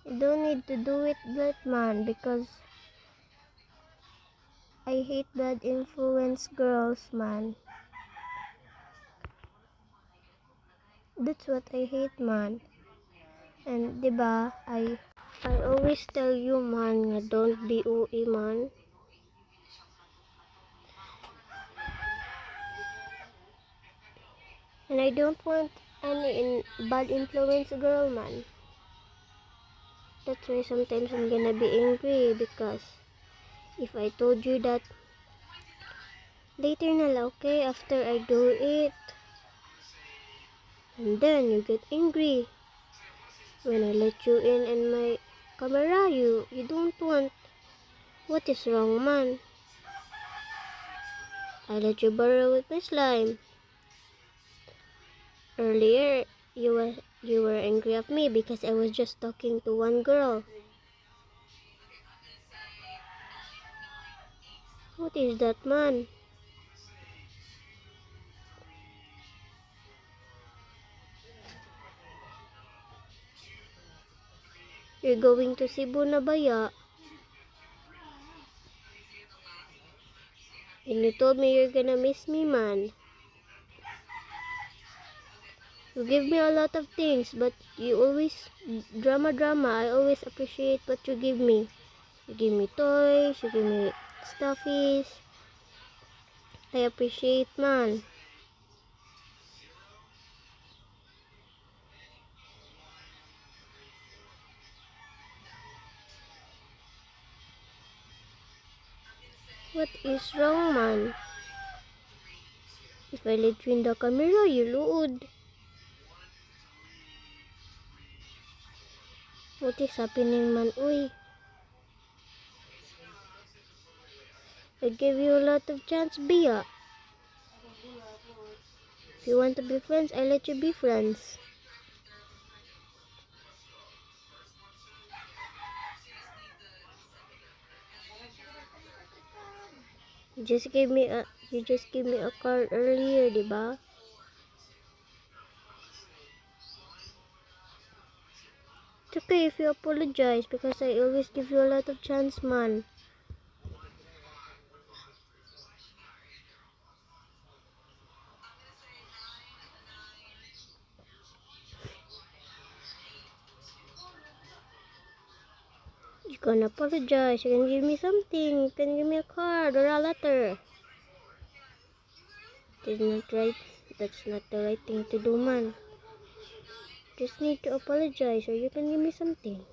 You don't need to do it, that man, because I hate bad influence girls, man. That's what I hate, man. And diba, I always tell you, man, nga don't be OA, man. And I don't want any bad influence girl, man. That's why sometimes I'm gonna be angry, because if I told you that later na lang, okay, after I do it, and then you get angry when I let you in my camera, you don't want. What is wrong, man? I let you borrow with my slime. Earlier, you were angry at me because I was just talking to one girl. What is that, man? You're going to Cebu na ba ya? And you told me you're gonna miss me, man. You give me a lot of things, but you always drama. I always appreciate what you give me. You give me toys, you give me stuffies. I appreciate, man. What is wrong, man? If I let you in the camera, you load. What is happening, man? Uy. I gave you a lot of chance, Bia. If you want to be friends, I let you be friends. You just gave me a card earlier, diba? It's okay if you apologize, because I always give you a lot of chance, man. You can apologize. You can give me something. You can give me a card or a letter. It is not right. That's not the right thing to do, man. Just need to apologize, or you can give me something.